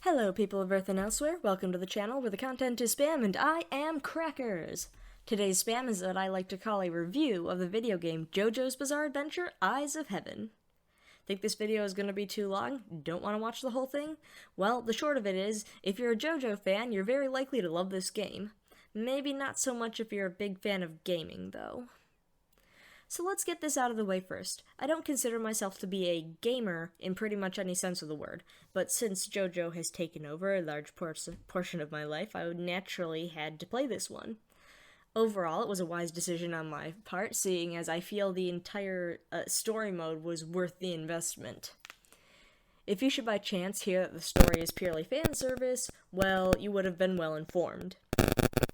Hello people of Earth and elsewhere, welcome to the channel where the content is spam and I am Crackers. Today's spam is what I like to call a review of the video game JoJo's Bizarre Adventure, Eyes of Heaven. Think this video is going to be too long? Don't want to watch the whole thing? Well, the short of it is, if you're a JoJo fan, you're very likely to love this game. Maybe not so much if you're a big fan of gaming, though. So let's get this out of the way first. I don't consider myself to be a gamer in pretty much any sense of the word, but since JoJo has taken over a large portion of my life, I naturally had to play this one. Overall, it was a wise decision on my part, seeing as I feel the entire story mode was worth the investment. If you should by chance hear that the story is purely fan service, well, you would have been well informed.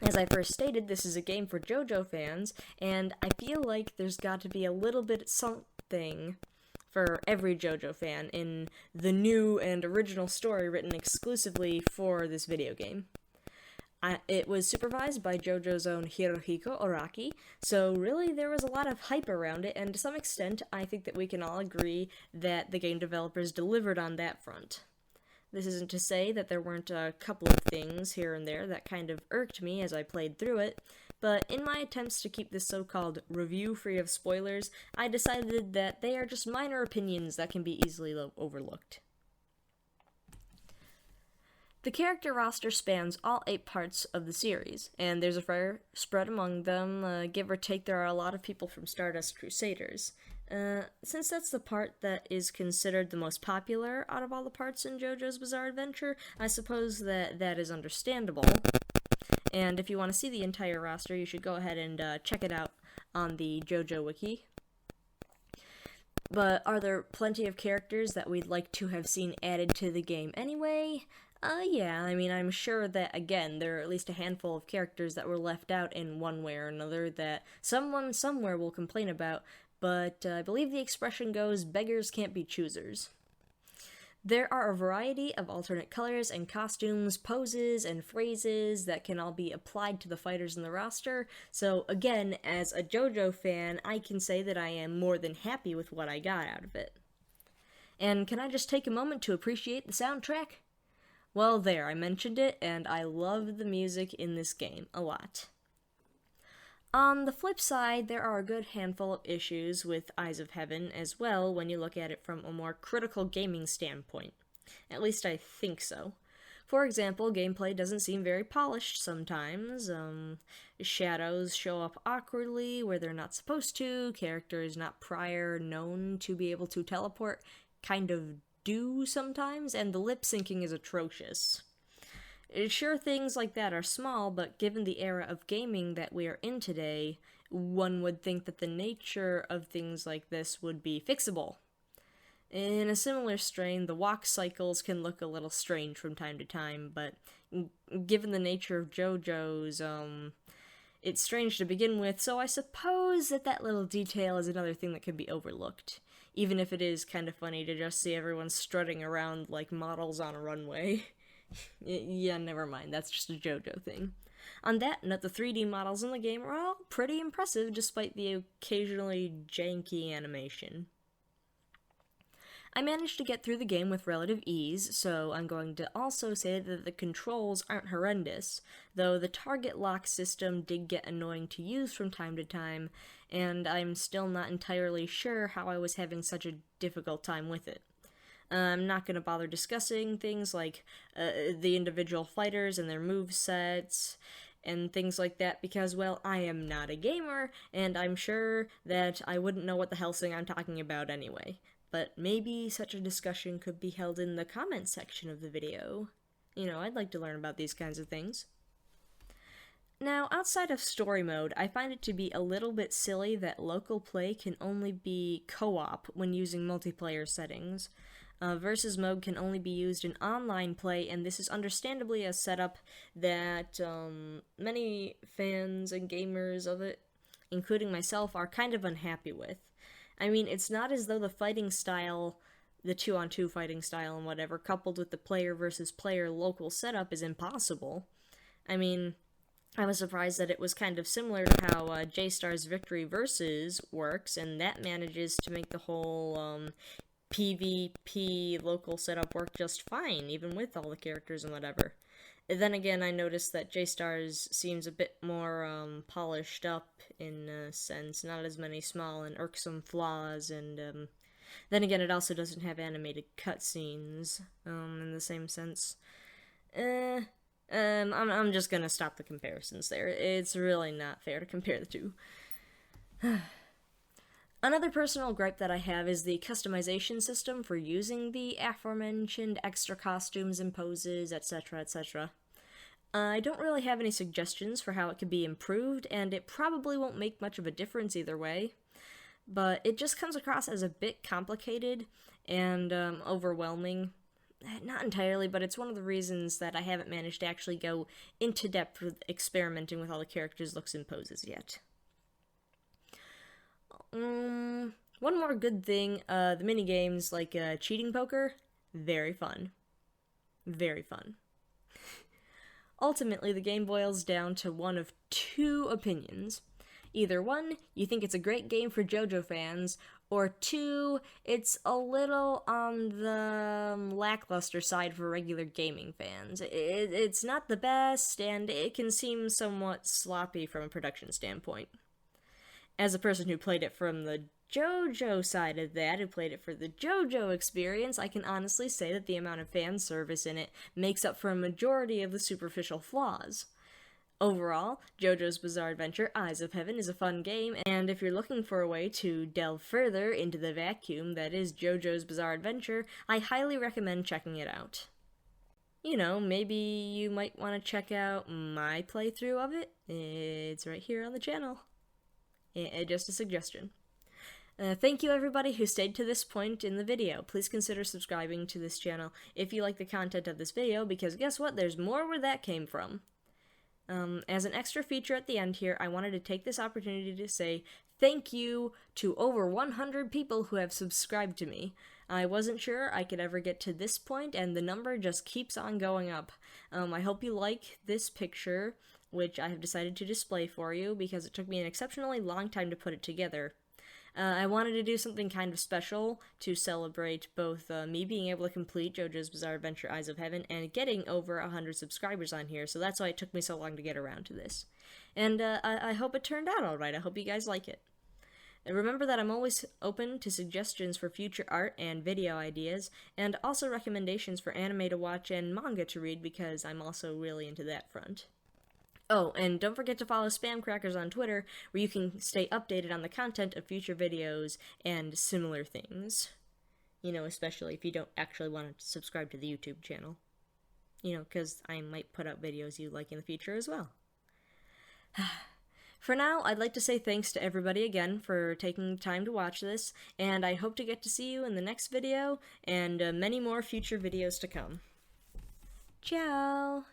As I first stated, this is a game for JoJo fans, and I feel like there's got to be a little bit something for every JoJo fan in the new and original story written exclusively for this video game. It was supervised by JoJo's own Hirohiko Araki, so really there was a lot of hype around it, and to some extent I think that we can all agree that the game developers delivered on that front. This isn't to say that there weren't a couple of things here and there that kind of irked me as I played through it, but in my attempts to keep this so-called review free of spoilers, I decided that they are just minor opinions that can be easily overlooked. The character roster spans all 8 parts of the series, and there's a fair spread among them. Give or take, there are a lot of people from Stardust Crusaders. Since that's the part that is considered the most popular out of all the parts in JoJo's Bizarre Adventure, I suppose that is understandable. And if you want to see the entire roster, you should go ahead and check it out on the JoJo Wiki. But are there plenty of characters that we'd like to have seen added to the game anyway? Yeah, I mean, I'm sure that, again, there are at least a handful of characters that were left out in one way or another that someone somewhere will complain about, but I believe the expression goes, beggars can't be choosers. There are a variety of alternate colors and costumes, poses, and phrases that can all be applied to the fighters in the roster, so again, as a JoJo fan, I can say that I am more than happy with what I got out of it. And can I just take a moment to appreciate the soundtrack? Well, there, I mentioned it, and I love the music in this game a lot. On the flip side, there are a good handful of issues with Eyes of Heaven as well when you look at it from a more critical gaming standpoint. At least I think so. For example, gameplay doesn't seem very polished sometimes. Shadows show up awkwardly where they're not supposed to, characters not prior known to be able to teleport kind of do sometimes, and the lip syncing is atrocious. Sure, things like that are small, but given the era of gaming that we are in today, one would think that the nature of things like this would be fixable. In a similar strain, the walk cycles can look a little strange from time to time, but given the nature of JoJo's, it's strange to begin with, so I suppose that little detail is another thing that can be overlooked. Even if it is kind of funny to just see everyone strutting around like models on a runway. Yeah, never mind, that's just a JoJo thing. On that note, the 3D models in the game are all pretty impressive despite the occasionally janky animation. I managed to get through the game with relative ease, so I'm going to also say that the controls aren't horrendous, though the target lock system did get annoying to use from time to time, and I'm still not entirely sure how I was having such a difficult time with it. I'm not going to bother discussing things like the individual fighters and their movesets and things like that because, well, I am not a gamer, and I'm sure that I wouldn't know what the hell thing I'm talking about anyway. But maybe such a discussion could be held in the comment section of the video. You know, I'd like to learn about these kinds of things. Now, outside of story mode, I find it to be a little bit silly that local play can only be co-op when using multiplayer settings. Versus mode can only be used in online play, and this is understandably a setup that many fans and gamers of it, including myself, are kind of unhappy with. I mean, it's not as though the fighting style, the 2-on-2 fighting style and whatever, coupled with the player versus player local setup is impossible. I mean, I was surprised that it was kind of similar to how J-Star's Victory Versus works, and that manages to make the whole PvP local setup worked just fine, even with all the characters and whatever. Then again, I noticed that J-Stars seems a bit more polished up in a sense, not as many small and irksome flaws, and then again, it also doesn't have animated cutscenes in the same sense. I'm just gonna stop the comparisons there. It's really not fair to compare the two. Another personal gripe that I have is the customization system for using the aforementioned extra costumes and poses, etc., etc. I don't really have any suggestions for how it could be improved, and it probably won't make much of a difference either way, but it just comes across as a bit complicated and overwhelming. Not entirely, but it's one of the reasons that I haven't managed to actually go into depth with experimenting with all the characters' looks and poses yet. One more good thing, the minigames like cheating poker, very fun. Very fun. Ultimately, the game boils down to one of two opinions. Either one, you think it's a great game for JoJo fans, or two, it's a little on the lackluster side for regular gaming fans. It's not the best, and it can seem somewhat sloppy from a production standpoint. As a person who played it from the JoJo side of that, who played it for the JoJo experience, I can honestly say that the amount of fan service in it makes up for a majority of the superficial flaws. Overall, JoJo's Bizarre Adventure Eyes of Heaven is a fun game, and if you're looking for a way to delve further into the vacuum that is JoJo's Bizarre Adventure, I highly recommend checking it out. You know, maybe you might want to check out my playthrough of it. It's right here on the channel. Just a suggestion. Thank you everybody who stayed to this point in the video. Please consider subscribing to this channel if you like the content of this video, because guess what? There's more where that came from. As an extra feature at the end here, I wanted to take this opportunity to say thank you to over 100 people who have subscribed to me. I wasn't sure I could ever get to this point, and the number just keeps on going up. I hope you like this picture, which I have decided to display for you because it took me an exceptionally long time to put it together. I wanted to do something kind of special to celebrate both me being able to complete JoJo's Bizarre Adventure Eyes of Heaven and getting over 100 subscribers on here, so that's why it took me so long to get around to this. And I hope it turned out alright. I hope you guys like it. And remember that I'm always open to suggestions for future art and video ideas, and also recommendations for anime to watch and manga to read, because I'm also really into that front. Oh, and don't forget to follow SpamCrackers on Twitter, where you can stay updated on the content of future videos and similar things. You know, especially if you don't actually want to subscribe to the YouTube channel. You know, because I might put out videos you like in the future as well. For now, I'd like to say thanks to everybody again for taking time to watch this, and I hope to get to see you in the next video, and many more future videos to come. Ciao!